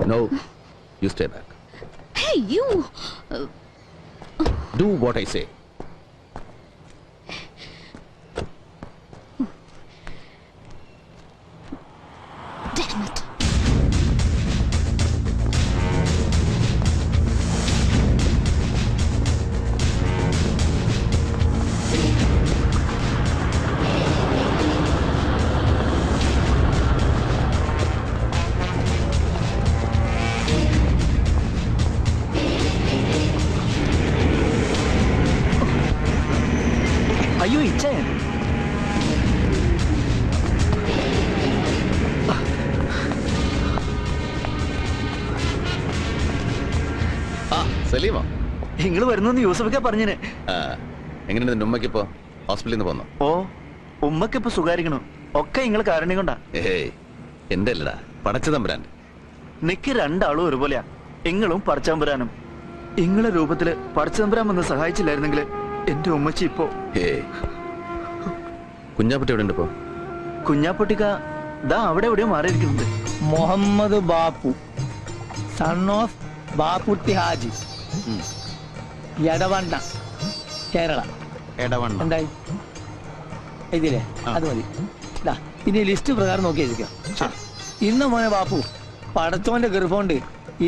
No, you stay back. Hey, you! Do what I say. Damn it! അയ്യോ ഇച്ചേ സലീമോ നിങ്ങൾ വരുന്നു യൂസഫൊക്കെ പറഞ്ഞേ. എങ്ങനെയുണ്ട് നിന്റെ ഉമ്മക്കിപ്പോ ഹോസ്പിറ്റലിൽ നിന്ന് പോന്നോ? ഓ ഉമ്മക്കിപ്പോ സുഖാരിക്കണു. ഒക്കെ നിങ്ങൾ കാരണം കൊണ്ടാ. ഏയ് എന്റെ അല്ലടാ, പടച്ച തമ്പുരാന്റെ. നിക്ക് രണ്ടാളും ഒരുപോലെയാ. എങ്ങളും പടച്ചതമ്പുരാനും. ഇങ്ങളെ രൂപത്തില് പടച്ചതമ്പുരാൻ വന്ന് സഹായിച്ചില്ലായിരുന്നെങ്കിൽ എന്റെ ഉമ്മച്ചി ഇപ്പോ. ഏയ് കുഞ്ഞാപ്പട്ടി എവിടെ ഉണ്ട് ഇപ്പോ? കുഞ്ഞാപ്പൊട്ടിക്ക ദാ അവിടെ എവിടെയോ മാറിയിരിക്കുന്നുണ്ട്. Muhammad Bappu, son of Bapputty Haji, Edavanna, Kerala. എടവണ്ണ എന്തായി ഇതില്ലേ? അത് മതി. ഇനി ലിസ്റ്റ് പ്രകാരം നോക്കി എഴുതിക്കാം. ഇന്ന് മോനെ ബാപ്പു, പടച്ചോന്റെ ഗർഭമുണ്ട്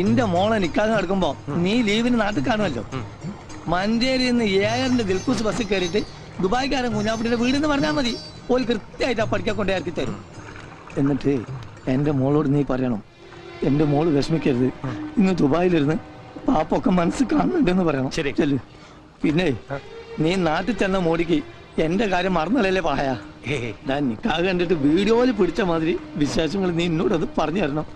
ഇന്റെ മോളെ നിക്കാതെ നടക്കുമ്പോ നീ ലീവിന് നാട്ടിൽ കാണുമല്ലോ. മഞ്ചേരിയിൽ നിന്ന് ഏഴറിന്റെ ദിൽക്കൂസ് ബസ്സിൽ കയറിയിട്ട് ദുബായ്ക്കാരൻ കുഞ്ഞാപ്പിന്റെ വീടെന്ന് പറഞ്ഞാൽ മതി. ഓൽ കൃത്യമായിട്ട് ആ പഠിക്കാൻ കൊണ്ടേ ഇറക്കി തരും. എന്നിട്ട് എന്റെ മോളോട് നീ പറയണം, എന്റെ മോള് വിഷമിക്കരുത്, ഇന്ന് ദുബായിലിരുന്ന് പാപ്പൊക്കെ മനസ്സ് കാണുന്നുണ്ടെന്ന് പറയണം. ശരി. പിന്നെ നീ നാട്ടിൽ ചെന്ന മോടിക്ക് എന്റെ കാര്യം മറന്നല്ലേ പറയാ. ഞാൻ നിക്കാതെ കണ്ടിട്ട് വീഡിയോയിൽ പിടിച്ച മാതിരി വിശേഷങ്ങൾ നീ എന്നോട് അത് പറഞ്ഞു തരണം.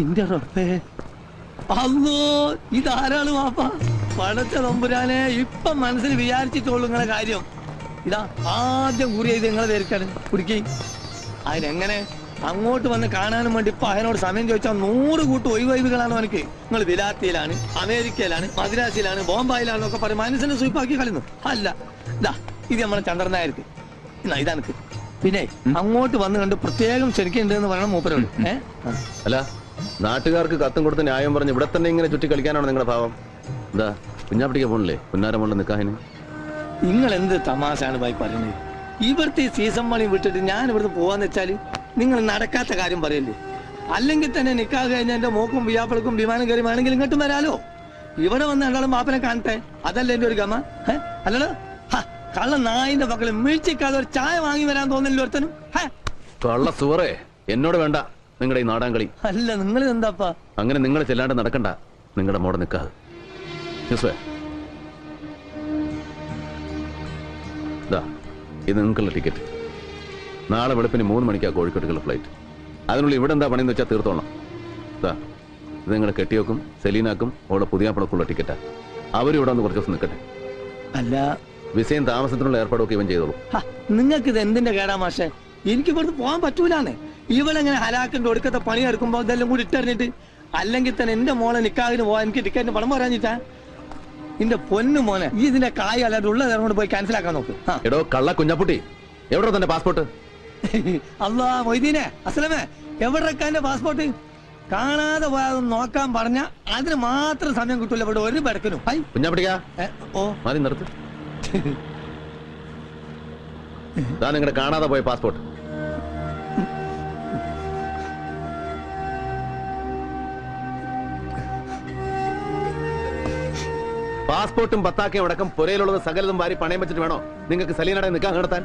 ഇന്റെ റബ്ബേ, അല്ലോ ഇതാരാണ് വാപ്പ? പടച്ച തമ്പുരാനെ, ഇപ്പൊ മനസ്സിൽ വിചാരിച്ചിട്ടുള്ളൂ നിങ്ങളെ കാര്യം. ഇതാ ആദ്യം കുറി ചെയ്ത് നിങ്ങളെ ധരിക്കാണ് കുടിക്കി. അതിനെങ്ങനെ അങ്ങോട്ട് വന്ന് കാണാനും വേണ്ടി ഇപ്പൊ അതിനോട് സമയം ചോദിച്ചാൽ 100 കൂട്ട് ഒഴിവൊഴിവുകളാണ് എനിക്ക്. നിങ്ങൾ വിലാത്തിയിലാണ്, അമേരിക്കയിലാണ്, മദ്രാസിലാണ്, ബോംബായിലാണെന്നൊക്കെ പറയും മനസ്സിനെ സ്വീപ്പാക്കി കളയുന്നു. അല്ല ഇതാ ഇത് നമ്മളെ ചന്ദ്രനായർക്ക് ഇതാനക്ക്. പിന്നെ അങ്ങോട്ട് വന്ന് കണ്ട് പ്രത്യേകം ക്ഷണിക്കുന്നുണ്ടെന്ന് പറയണം മൂപ്പരോട്. അല്ല, നാട്ടുകാർക്ക് കത്തും കൊടുത്ത് ന്യായം പറഞ്ഞ് ഇവിടെ തന്നെ ഇങ്ങനെ ചുറ്റി കളിക്കാനാണോ നിങ്ങളുടെ ഭാവം? എന്താ കുഞ്ഞാപ്പിടിക്ക് പോണില്ലേ പുന്നാരമുള്ള നിക്കാഹിന്? നിങ്ങൾ എന്ത് തമാശാണ് ഭായി പറയുന്നത്? ഇവിടുത്തെ ഈ സീസൺ മണി വിട്ടിട്ട് ഞാൻ ഇവിടുന്ന് പോവാന്ന് വെച്ചാല് നിങ്ങൾ നടക്കാത്ത കാര്യം പറയല്ലേ? അല്ലെങ്കിൽ തന്നെ നിക്കാഹ് കഴിഞ്ഞ എന്റെ മോക്കും വിയാപ്പിളക്കും വിമാനം കയറി വേണമെങ്കിൽ ഇങ്ങോട്ടും വരാലോ. ഇവിടെ വന്ന് രണ്ടാളും ബാപ്പനെ കാണട്ടെ, അതല്ല എന്റെ ഒരു ഗമ. അല്ലല്ലോ കള്ള നായിന്റെ മക്കള് വീഴ്ചക്കാതെ ഒരു ചായ വാങ്ങി വരാൻ തോന്നില്ല ഒരുത്തനും. കള്ള സുവറേ, എന്നോട് വേണ്ട നിങ്ങളുടെ ഈ നാടാങ്കളി. അല്ല നിങ്ങൾ എന്താപ്പാ അങ്ങനെ നിങ്ങൾ ചെല്ലാണ്ട് നടക്കണ്ട നിങ്ങളുടെ മോടെ നിക്കാഹ്. ഇത് നിങ്ങൾക്കുള്ള ടിക്കറ്റ്. നാളെ വെളുപ്പിന് 3 മണിക്കാണ് കോഴിക്കോട്ടുള്ള ഫ്ലൈറ്റ്. അതിനുള്ളിൽ ഇവിടെ എന്താ പണിയെന്ന് വെച്ചാൽ തീർത്തോണം. ഇത് നിങ്ങളുടെ കെട്ടിയോക്കും സെലീനാക്കും അവളുടെ പുതിയ പടക്കുള്ള ടിക്കറ്റാ. അവരും ഇവിടെ വന്ന് കുറച്ച് ദിവസം നിൽക്കട്ടെ. അല്ല വിസയും താമസത്തിനുള്ള ഏർപ്പാടൊക്കെ ഇവൻ ചെയ്തോളൂ. നിങ്ങൾക്ക് ഇത് എന്തിന്റെ കേടാ മാഷെ? എനിക്ക് ഇവിടുന്ന് പോകാൻ പറ്റൂലാന്ന്. ഇവളെങ്ങനെ ഹലാക്കിന്റെ ഒടുക്കത്തെ പണി എടുക്കുമ്പോ ഇതെല്ലാം കൂടി ഇട്ടറിഞ്ഞിട്ട്. അല്ലെങ്കിൽ തന്നെ എന്റെ മോളെ നിക്കാഹിന് പോവാൻ എനിക്ക് ടിക്കറ്റിന് പണം പറയാഞ്ഞിട്ടാ. എന്റെ പൊന്നു മോനെ, ഈ ഇതിന്റെ കായ് അല്ലാതെ ഉള്ള നേരം കൊണ്ട് പോയി ക്യാൻസൽ ആക്കാൻ നോക്ക്. എടോ കള്ള കുഞ്ഞാപ്പുട്ടി, എവിടെ തന്റെ പാസ്പോർട്ട്? അല്ലാ മൊയ്തീനെ, അസ്ലമേ, എവിടെ എന്റെ പാസ്പോർട്ട്? കാണാതെ പോയാൽ നോക്കാൻ പറഞ്ഞ അതിന് മാത്രം സമയം കിട്ടൂല ഇവിടെ ഒരു പെടക്കിനും. കുഞ്ഞാപ്പിടിക്കാ ഓ മതി നിർത്ത്. നിങ്ങളുടെ കാണാതെ പോയ പാസ്പോർട്ട്. പാസ്പോർട്ടും പത്താക്കയും അടക്കം പുരയിലുള്ളത് സകലതും വാരി പണയം വെച്ചിട്ട് വേണോ നിങ്ങൾക്ക് സലീനയുടെ നിൽക്കാൻ നടത്താൻ?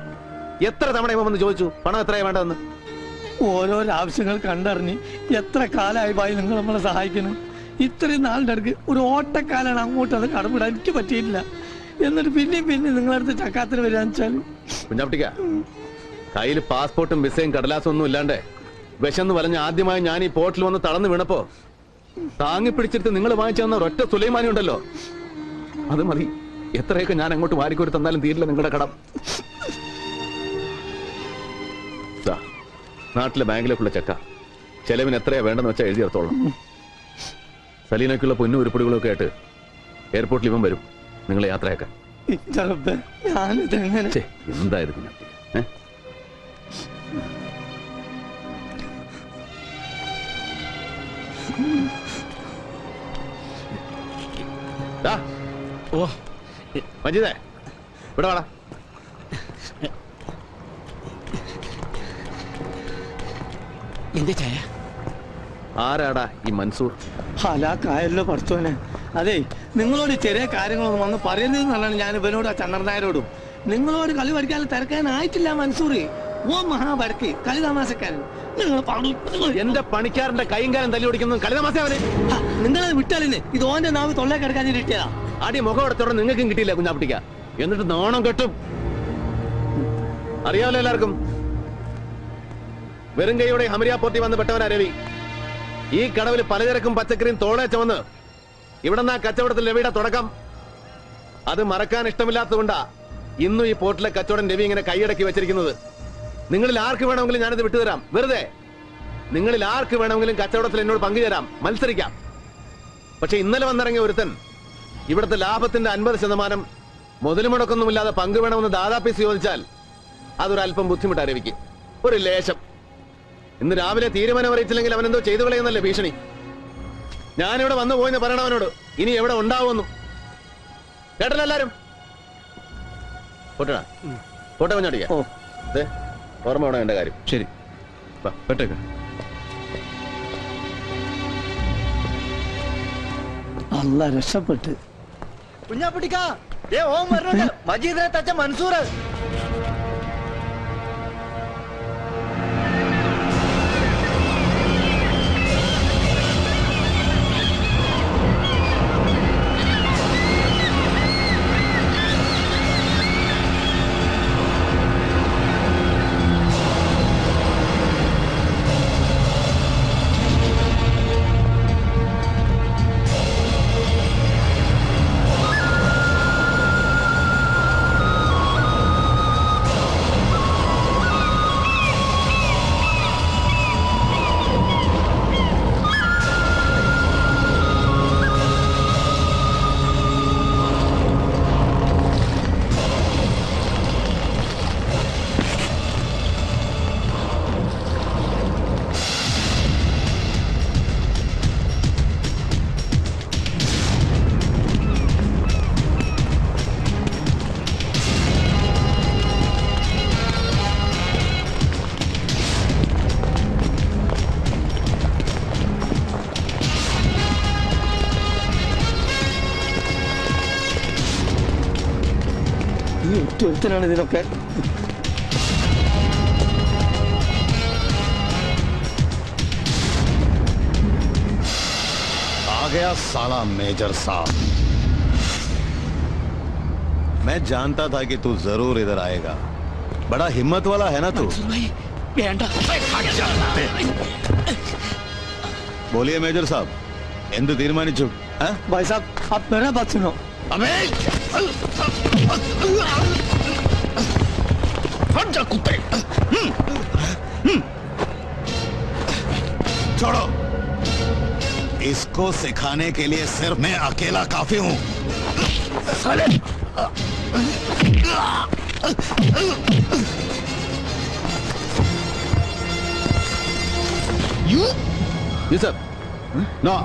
എത്ര തവണ വന്ന് ചോദിച്ചു പണം എത്രയാ വേണ്ടതെന്ന്? ഓരോരോ ആവശ്യങ്ങൾ കണ്ടറിഞ്ഞ് എത്ര കാലമായി ഭായി നിങ്ങൾ നമ്മളെ സഹായിക്കുന്നു. ഇത്രയും നാളിന്റെ അടുക്ക് ഒരു ഓട്ടക്കാലാണ് അങ്ങോട്ട് അത് കടമിടാൻ എനിക്ക് പറ്റിയിട്ടില്ല. എന്നിട്ട് പിന്നെയും നിങ്ങളടുത്ത് ചക്കാത്തിന് വരാന്ന് വെച്ചാൽ കുഞ്ഞാപ്പിട്ടിക്ക, കയ്യിൽ പാസ്പോർട്ടും വിസയും കടലാസും ഒന്നും ഇല്ലാണ്ടേ വിശന്ന് വലഞ്ഞ് ആദ്യമായി ഞാൻ ഈ പോർട്ടിൽ വന്ന് തളർന്നു വീണപ്പോ താങ്ങി പിടിച്ചിട്ട് നിങ്ങൾ വാങ്ങിച്ചു തന്ന ഒരൊറ്റ സുലൈമാനി ഉണ്ടല്ലോ, അത് മതി. എത്രയൊക്കെ ഞാൻ അങ്ങോട്ട് വാരിക്കോരി തന്നാലും തീരില്ല നിങ്ങളുടെ കടം. നാട്ടിലെ ബാങ്കിലേക്കുള്ള ചെക്ക ചെലവിന് എത്രയാ വേണ്ടെന്ന് വെച്ചാൽ എഴുതി എടുത്തോളാം. സലീനയ്ക്കുള്ള പൊന്നും ഉരുപ്പടികളൊക്കെ ആയിട്ട് എയർപോർട്ടിൽ ഇവൻ വരും നിങ്ങളെ യാത്രയാക്കാൻ. എന്തായിരുന്നു ദാ, ഓ മജീദേ ഇവിടെ വാടാ. എന്താ ചായ? ആരാടാ ഈ മൻസൂർ? ഹലാക്കായല്ലോ പഠിച്ചോനെ. അതെ, നിങ്ങളോട് ചെറിയ കാര്യങ്ങളൊന്നും വന്ന് പറയുന്നതെന്നാണ് ഞാൻ ഇവനോട് ആ ചന്ദ്രനായരോടും. നിങ്ങളോട് കളി പഠിക്കാൻ തിരക്കാനായിട്ടില്ല മൻസൂർ. ഓ മഹാബടക്ക് കളി താമസക്കാരൻ. നിങ്ങൾ എന്റെ പണിക്കാരന്റെ കൈയും കാലം തല്ലി ഓടിക്കുന്നത് കളിതമാസ അവന്. നിങ്ങളത് വിട്ടാലിന് ഇത് ഓന്റെ നാവ് തൊള്ളേ കിടക്കാൻ കിട്ടിയതാ. അടി മുഖം എടുത്തോടെ നിങ്ങൾക്കും കിട്ടിയില്ല കുഞ്ഞാപ്പിട്ടിക്ക. എന്നിട്ട് നാണം കെട്ടും. അറിയാമല്ലോ എല്ലാവർക്കും. വെറും കൈയോടെ ഹമരിയാപ്പോർട്ടി വന്ന് പെട്ടവനാ രവി. ഈ കടവിൽ പലചരക്കും പച്ചക്കറിയും തോളെ ചുമന്ന് ഇവിടെന്നാ കച്ചവടത്തിൽ രവിയുടെ തുടക്കം. അത് മറക്കാൻ ഇഷ്ടമില്ലാത്തതുകൊണ്ടാ ഇന്നും ഈ പോർട്ടിലെ കച്ചവടം രവി ഇങ്ങനെ കൈയടക്കി വെച്ചിരിക്കുന്നത്. നിങ്ങളിൽ ആർക്ക് വേണമെങ്കിലും ഞാനിത് വിട്ടുതരാം. വെറുതെ നിങ്ങളിൽ ആർക്ക് വേണമെങ്കിലും കച്ചവടത്തിൽ എന്നോട് പങ്കുചേരാം, മത്സരിക്കാം. പക്ഷെ ഇന്നലെ വന്നിറങ്ങിയ ഒരുത്തൻ ഇവിടുത്തെ ലാഭത്തിന്റെ 50% മുതൽ മുടക്കൊന്നുമില്ലാതെ പങ്കുവേണമെന്ന് ദാദാപ്പീസ് ചോദിച്ചാൽ അതൊരല്പം ബുദ്ധിമുട്ടാ രവിക്ക്. ഒരു ലേശം. ഇന്ന് രാവിലെ തീരുമാനം അറിയിച്ചില്ലെങ്കിൽ അവനെന്തോ ചെയ്തു കളയുന്നല്ലേ ഭീഷണി. ഞാനിവിടെ വന്നു പോയെന്ന് പറയണവനോട് ഇനി എവിടെ ഉണ്ടാവുമെന്നും. കേട്ടല്ലോ എല്ലാരും? പോട്ടടാ, പോട്ടെ കുഞ്ഞാടിക്ക. ഓർമ്മ വേണം എന്റെ കാര്യം. ശരി, പെട്ടേക്ക. അല്ല രക്ഷപ്പെട്ട്. കുഞ്ഞാപ്പിട്ടിക്ക, ഓം വരുന്നുണ്ട്. മജീദിനെ തച്ച മൻസൂർ. ഈ ഒറ്റൊരുത്തനാണ് ഇതിനൊക്കെ. आ गया साला मेजर साहब। मैं जानता था कि तू जरूर इधर आएगा। बड़ा हिम्मत वाला है ना तू। വേണ്ട. बोलिए मेजर साहब, എന്ത് തീരുമാനിച്ചു? भाई साहब आप मेरा बात सुनो. अबे हट जा कुत्ते। छोड़ो, इसको सिखाने के लिए सिर्फ मैं अकेला काफी हूं। साले जी सर. नो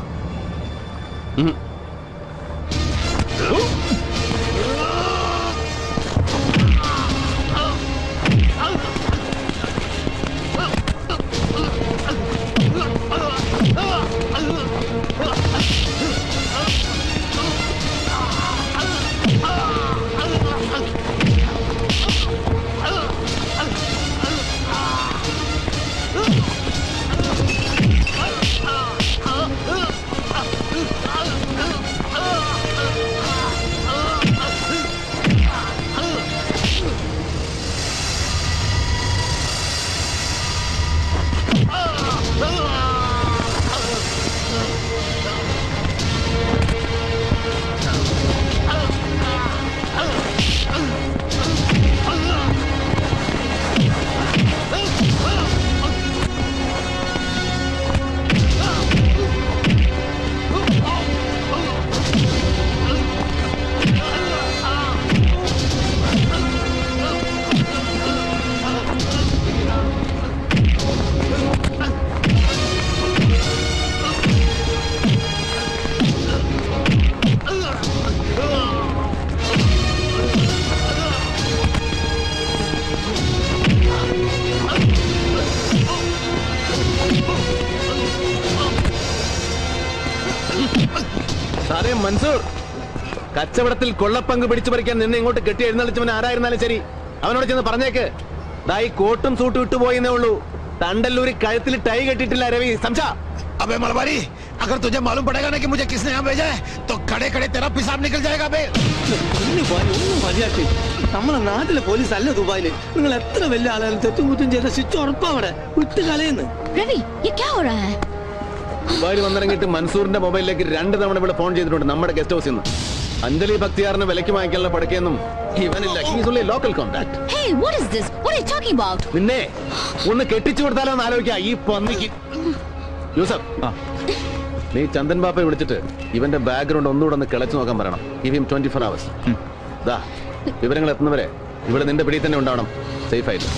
സാറേ മൻസൂർ, കച്ചവടത്തിൽ കൊള്ളപ്പങ്ക് പിടിച്ചു പറിക്കാൻ നിന്നെ ഇങ്ങോട്ട് കെട്ടി എഴുന്നള്ളിച്ചവൻ ആരായിരുന്നാലും ശരി, അവനോട് ചെന്ന് പറഞ്ഞേക്ക്, ദാ ഈ കോട്ടും സൂട്ടും ഇട്ടുപോയെന്നേ ഉള്ളൂ, തണ്ടല്ലൂരി കഴുത്തിൽ ടൈ കെട്ടിട്ടില്ല രവി, സംശാ. अबे मलबारी, अगर तुझे मालूम पड़ेगा ना कि मुझे किसने यहाँ भेजा है तो खड़े खड़े तेरा पेशाब निकल जाएगा बे। ഒന്ന് പോയി, ഒന്ന് മതിയാക്കി. നമ്മളെ നാട്ടിലെ പോലീസ് അല്ല ദുബായില്. നിങ്ങൾ എത്ര വലിയ ആളായാലും തെറ്റും കുറ്റും ചെയ്ത ശിക്ഷ ഉറപ്പവിടെ വിട്ട് കളയുന്നു. रवि ये क्या हो रहा है? ദുബായിൽ വന്നിറങ്ങിയിട്ട് മൻസൂറിന്റെ മൊബൈലിലേക്ക് 2 തവണ ഇവിടെ ഫോൺ ചെയ്തിട്ടുണ്ട് നമ്മുടെ ഗസ്റ്റ് ഹൗസിൽ നിന്ന്. അഞ്ജലി ഭക്തിയാറിന് വിലയ്ക്ക് വാങ്ങിക്കാനുള്ള പടക്കൊന്നും ഇവനില്ല. Local contact. Hey, what is this? What are you talking about? നിന്നെ ഒന്ന് കെട്ടിച്ചു കൊടുത്താലോ എന്ന് ആലോചിക്കാ ഈ പന്നിക്ക്. യൂസഫ്, നീ ചന്ദൻ ബാപ്പയെ വിളിച്ചിട്ട് ഇവന്റെ ബാക്ക്ഗ്രൗണ്ട് ഒന്നുകൂടെ ഒന്ന് കിളച്ചു നോക്കാൻ പറയണം. Give him 24 hours. ദാ വിവരങ്ങൾ എത്തുന്നവരെ ഇവിടെ നിന്റെ പിടി തന്നെ ഉണ്ടാവണം, സേഫ് ആയിട്ട്.